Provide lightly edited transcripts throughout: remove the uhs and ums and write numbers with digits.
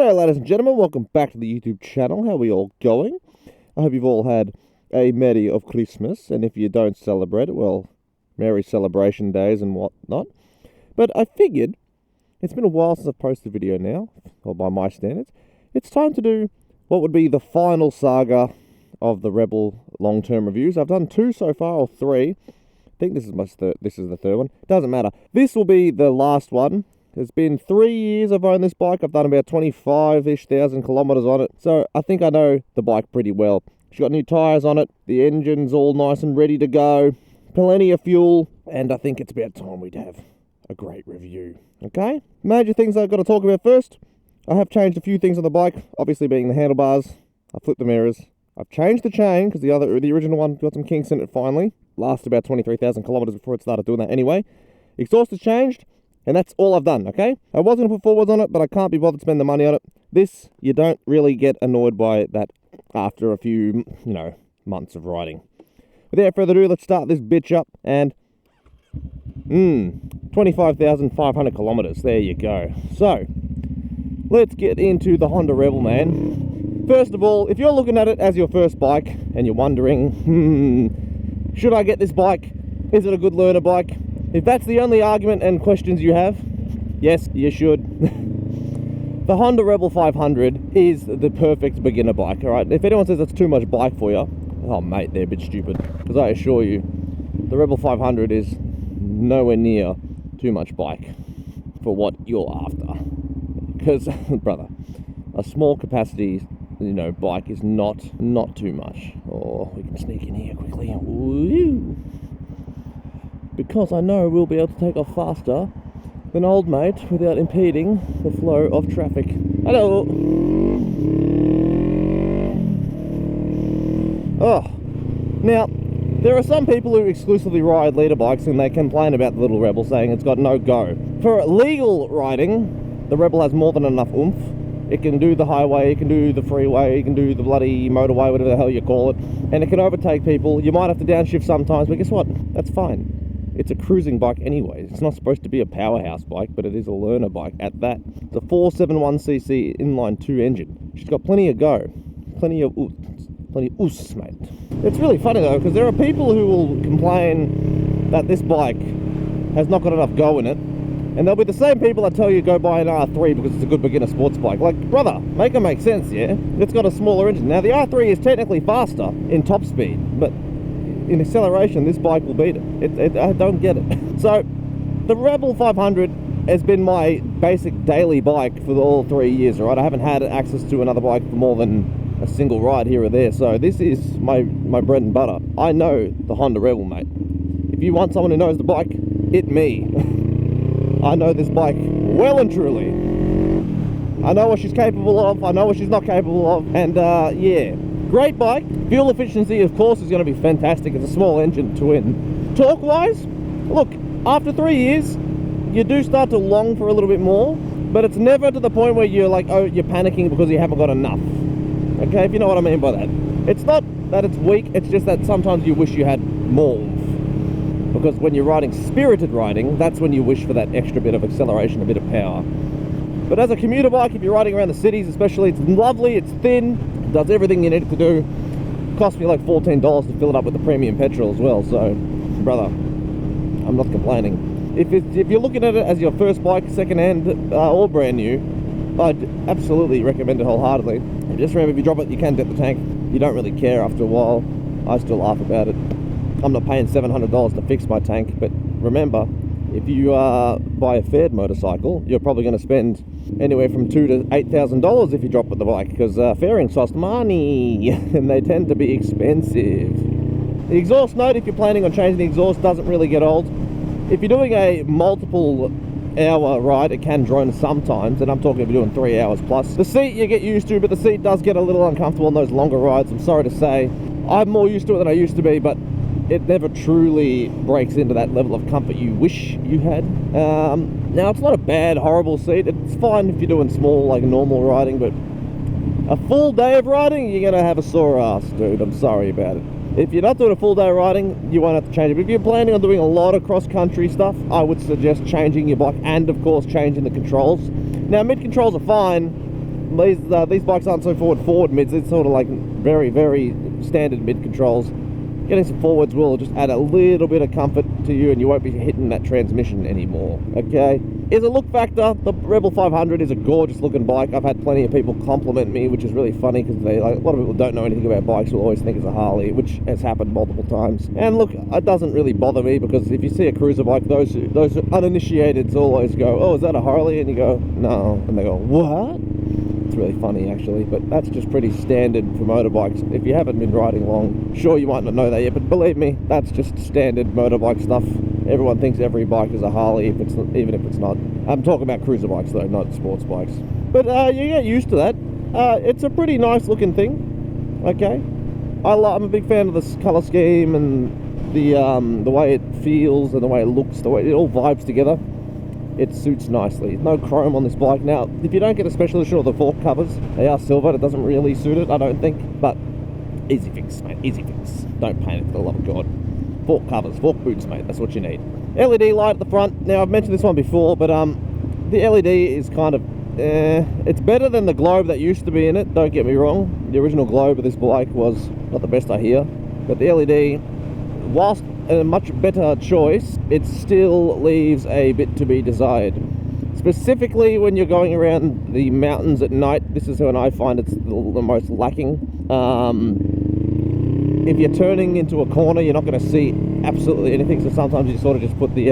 G'day ladies and gentlemen, welcome back to the YouTube channel. How are we all going? I hope you've all had a Merry of Christmas, and if you don't celebrate it, well, Merry Celebration Days and whatnot. But I figured, it's been a while since I've posted a video now, or by my standards, it's time to do what would be the final saga of the Rebel long-term reviews. I've done 2 so far, or 3. I think this is the third one. Doesn't matter. This will be the last one. It's been 3 years I've owned this bike. I've done about 25-ish thousand kilometers on it. So I think I know the bike pretty well. She's got new tyres on it. The engine's all nice and ready to go. Plenty of fuel. And I think it's about time we'd have a great review. Okay? Major things I've got to talk about first. I have changed a few things on the bike. Obviously being the handlebars. I've flipped the mirrors. I've changed the chain because the original one got some kinks in it finally. Lasted about 23,000 kilometers before it started doing that anyway. Exhaust has changed. And that's all I've done, okay? I was going to put forwards on it, but I can't be bothered to spend the money on it. This, you don't really get annoyed by that after a few, months of riding. Without further ado, let's start this bitch up. And, 25,500 kilometers. There you go. So, let's get into the Honda Rebel, man. First of all, if you're looking at it as your first bike, and you're wondering, should I get this bike? Is it a good learner bike? If that's the only argument and questions you have, yes, you should. The Honda Rebel 500 is the perfect beginner bike, alright? If anyone says that's too much bike for you, oh mate, they're a bit stupid. Because I assure you, the Rebel 500 is nowhere near too much bike for what you're after. Because, brother, a small capacity, bike is not too much. Oh, we can sneak in here quickly. Woo! Because I know we'll be able to take off faster than old mate without impeding the flow of traffic. Hello! Oh, now, there are some people who exclusively ride leader bikes and they complain about the little Rebel, saying it's got no go. For legal riding, the Rebel has more than enough oomph. It can do the highway, it can do the freeway, it can do the bloody motorway, whatever the hell you call it, and it can overtake people. You might have to downshift sometimes, but guess what? That's fine. It's a cruising bike anyway. It's not supposed to be a powerhouse bike, but it is a learner bike at that. It's a 471cc inline 2 engine. She's got plenty of go. Plenty of oos, mate. It's really funny though, because there are people who will complain that this bike has not got enough go in it, and there'll be the same people that tell you go buy an R3 because it's a good beginner sports bike. Like, brother, make it make sense, yeah? It's got a smaller engine. Now, the R3 is technically faster in top speed, but in acceleration, this bike will beat it. I don't get it. So, the Rebel 500 has been my basic daily bike for all 3 years, right? I haven't had access to another bike for more than a single ride here or there, so this is my bread and butter. I know the Honda Rebel, mate. If you want someone who knows the bike, it me. I know this bike well and truly. I know what she's capable of, I know what she's not capable of, and yeah. Great bike. Fuel efficiency, of course, is going to be fantastic. It's a small engine twin. Torque-wise, look, after 3 years, you do start to long for a little bit more, but it's never to the point where you're like, oh, you're panicking because you haven't got enough. Okay, if you know what I mean by that. It's not that it's weak, it's just that sometimes you wish you had more. Because when you're riding spirited riding, that's when you wish for that extra bit of acceleration, a bit of power. But as a commuter bike, if you're riding around the cities especially, it's lovely, it's thin, does everything you need it to do. Cost me like $14 to fill it up with the premium petrol as well, so brother, I'm not complaining. If you're looking at it as your first bike, second hand or brand new, I'd absolutely recommend it wholeheartedly. And just remember, if you drop it, you can dent the tank. You don't really care after a while. I still laugh about it. I'm not paying $700 to fix my tank, but remember, if you buy a fared motorcycle, you're probably going to spend anywhere from $2,000 to $8,000 if you drop with the bike, because fairings cost money and they tend to be expensive. The exhaust note, if you're planning on changing the exhaust, doesn't really get old. If you're doing a multiple hour ride, it can drone sometimes, and I'm talking if you're doing 3 hours plus. The seat you get used to, but the seat does get a little uncomfortable on those longer rides, I'm sorry to say. I'm more used to it than I used to be, but it never truly breaks into that level of comfort you wish you had. Now, it's not a bad, horrible seat. It's fine if you're doing small, like normal riding, but a full day of riding, you're going to have a sore ass, dude. I'm sorry about it. If you're not doing a full day riding, you won't have to change it. But if you're planning on doing a lot of cross-country stuff, I would suggest changing your bike and, of course, changing the controls. Now, mid controls are fine, these bikes aren't so forward mids. It's sort of like very, very standard mid controls. Getting some forwards will just add a little bit of comfort to you, and you won't be hitting that transmission anymore. Okay, is a look factor. The Rebel 500 is a gorgeous looking bike. I've had plenty of people compliment me, which is really funny because a lot of people don't know anything about bikes, will always think it's a Harley, which has happened multiple times. And look, it doesn't really bother me, because if you see a cruiser bike, those uninitiateds always go, "Oh, is that a Harley?" And you go, "No," and they go, "What?" It's really funny actually, but that's just pretty standard for motorbikes. If you haven't been riding long, sure, you might not know that yet, but believe me, that's just standard motorbike stuff. Everyone thinks every bike is a Harley, even if it's not. I'm talking about cruiser bikes though, not sports bikes. But you get used to that. It's a pretty nice looking thing. Okay, I'm a big fan of this color scheme and the way it feels and the way it looks, the way it all vibes together. It suits nicely. No chrome on this bike. Now, if you don't get a special edition of the fork covers, they are silver. It doesn't really suit it, I don't think. But easy fix, mate. Easy fix. Don't paint it, for the love of God. Fork covers, fork boots, mate. That's what you need. LED light at the front. Now, I've mentioned this one before, but the LED is kind of it's better than the globe that used to be in it. Don't get me wrong. The original globe of this bike was not the best, I hear. But the LED, whilst a much better choice, it still leaves a bit to be desired. Specifically when you're going around the mountains at night, this is when I find it's the most lacking. If you're turning into a corner, you're not going to see absolutely anything, so sometimes you sort of just put the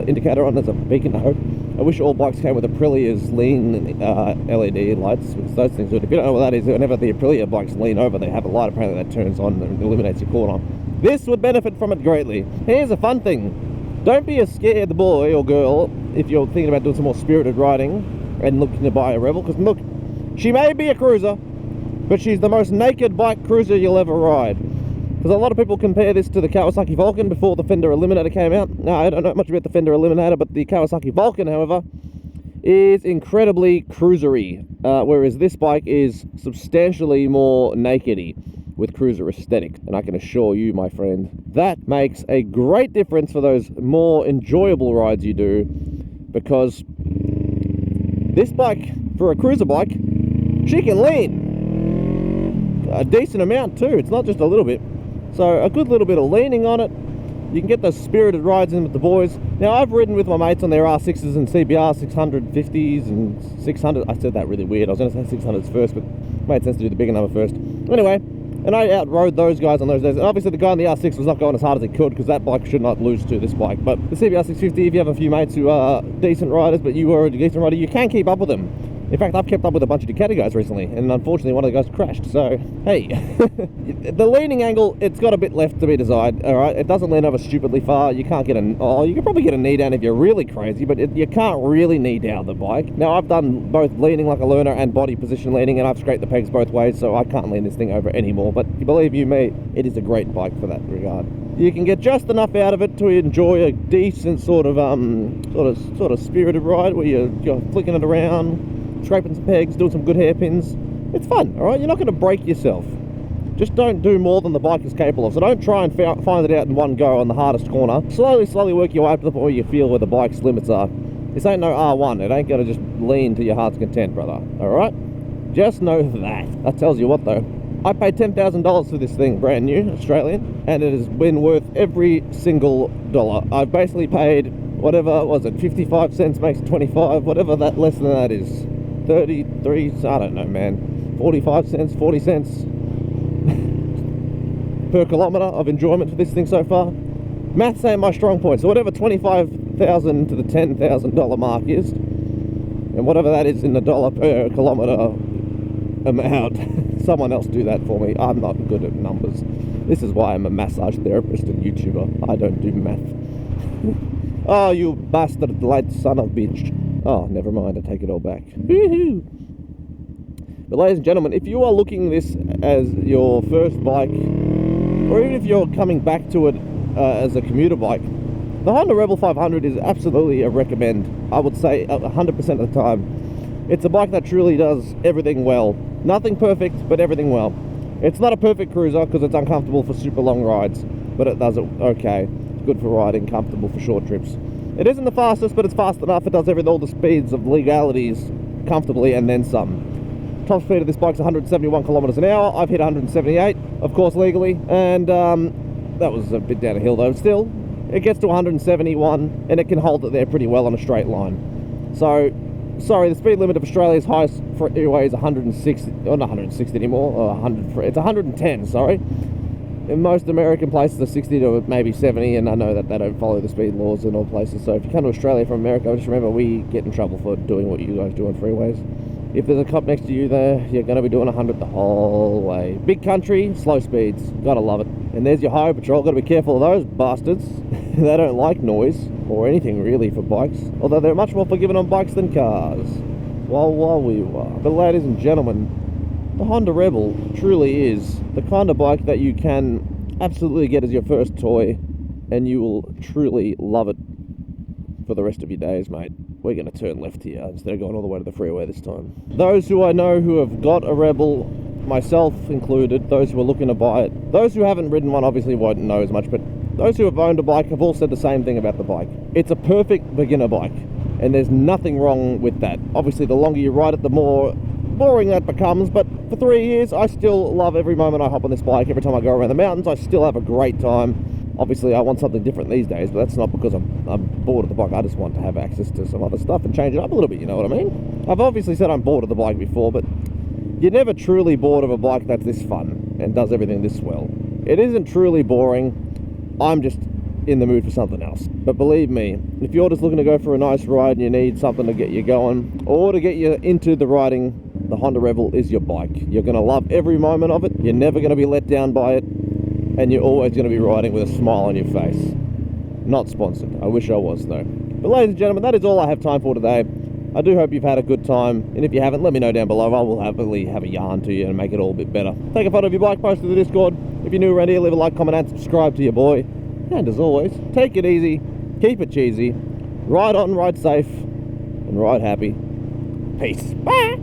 indicator on as a beacon of hope. I wish all bikes came with Aprilia's lean LED lights, because those things would, if you don't know what that is, whenever the Aprilia bikes lean over, they have a light apparently that turns on and illuminates your corner. This would benefit from it greatly. Here's a fun thing. Don't be a scared boy or girl if you're thinking about doing some more spirited riding and looking to buy a Rebel, because look, she may be a cruiser, but she's the most naked bike cruiser you'll ever ride. Because a lot of people compare this to the Kawasaki Vulcan before the Fender Eliminator came out. Now, I don't know much about the Fender Eliminator, but the Kawasaki Vulcan, however, is incredibly cruisery, whereas this bike is substantially more nakedy, with cruiser aesthetic. And I can assure you, my friend, that makes a great difference for those more enjoyable rides you do, because this bike, for a cruiser bike, she can lean a decent amount too. It's not just a little bit. So a good little bit of leaning on it. You can get those spirited rides in with the boys. Now, I've ridden with my mates on their R6s and CBR 650s and 600. I said that really weird. I was going to say 600s first, but it made sense to do the bigger number first. Anyway, and I outrode those guys on those days. And obviously the guy on the R6 was not going as hard as he could, because that bike should not lose to this bike. But the CBR 650, if you have a few mates who are decent riders, but you are a decent rider, you can keep up with them. In fact, I've kept up with a bunch of Ducati guys recently, and unfortunately one of the guys crashed, so, hey. The leaning angle, it's got a bit left to be desired, alright? It doesn't lean over stupidly far. You can't get you can probably get a knee down if you're really crazy, but you can't really knee down the bike. Now, I've done both leaning like a learner and body position leaning, and I've scraped the pegs both ways, so I can't lean this thing over anymore. But believe you me, it is a great bike for that regard. You can get just enough out of it to enjoy a decent sort of spirited ride where you're flicking it around, scraping some pegs, doing some good hairpins. It's fun, all right? You're not going to break yourself. Just don't do more than the bike is capable of. So don't try and find it out in one go on the hardest corner. Slowly work your way up to the point where you feel where the bike's limits are. This ain't no R1. It ain't going to just lean to your heart's content, brother. All right? Just know that. That tells you what, though. I paid $10,000 for this thing, brand new, Australian, and it has been worth every single dollar. I've basically paid whatever, was it 55 cents makes 25, whatever that less than that is. 33, I don't know, man, 45 cents, 40 cents per kilometre of enjoyment for this thing so far. Maths ain't my strong point, so whatever 25,000 to the $10,000 mark is, and whatever that is in the dollar per kilometre amount, someone else do that for me. I'm not good at numbers. This is why I'm a massage therapist and YouTuber. I don't do math. Oh, you bastard light son of a bitch. Oh, never mind, I take it all back. Woohoo! But ladies and gentlemen, if you are looking this as your first bike, or even if you're coming back to it as a commuter bike, the Honda Rebel 500 is absolutely a recommend. I would say 100% of the time. It's a bike that truly does everything well. Nothing perfect, but everything well. It's not a perfect cruiser because it's uncomfortable for super long rides, but it does it okay. It's good for riding, comfortable for short trips. It isn't the fastest, but it's fast enough. It does all the speeds of legalities comfortably and then some. Top speed of this bike's 171 kilometers an hour. I've hit 178, of course, legally, and that was a bit down a hill though. Still, it gets to 171, and it can hold it there pretty well on a straight line. So, sorry, the speed limit of Australia's highest freeway is 160, or not 160 anymore, or 100. It's 110. Sorry. In most American places are 60 to maybe 70, and I know that they don't follow the speed laws in all places. So if you come to Australia from America, just remember we get in trouble for doing what you guys do on freeways. If there's a cop next to you there, you're going to be doing 100 the whole way. Big country, slow speeds, gotta love it. And there's your highway patrol. Got to be careful of those bastards. They don't like noise or anything really for bikes, although they're much more forgiving on bikes than cars. Well, we were. But ladies and gentlemen, the Honda Rebel truly is the kind of bike that you can absolutely get as your first toy, and you will truly love it for the rest of your days, mate. We're going to turn left here instead of going all the way to the freeway this time. Those who I know who have got a Rebel, myself included, those who are looking to buy it, those who haven't ridden one obviously won't know as much, but those who have owned a bike have all said the same thing about the bike. It's a perfect beginner bike, and there's nothing wrong with that. Obviously, the longer you ride it, the more boring that becomes, but for 3 years, I still love every moment I hop on this bike. Every time I go around the mountains, I still have a great time. Obviously, I want something different these days, but that's not because I'm bored of the bike. I just want to have access to some other stuff and change it up a little bit, you know what I mean? I've obviously said I'm bored of the bike before, but you're never truly bored of a bike that's this fun and does everything this well. It isn't truly boring. I'm just in the mood for something else. But believe me, if you're just looking to go for a nice ride and you need something to get you going or to get you into the riding, the Honda Rebel is your bike. You're going to love every moment of it. You're never going to be let down by it, and you're always going to be riding with a smile on your face. Not sponsored. I wish I was though. But ladies and gentlemen, that is all I have time for today. I do hope you've had a good time, and if you haven't, let me know down below. I will happily have a yarn to you and make it all a bit better. Take a photo of your bike, post it to the Discord. If you're new around here, leave a like, comment, and subscribe to your boy. And as always, take it easy, keep it cheesy, ride on, ride safe, and ride happy. Peace. Bye.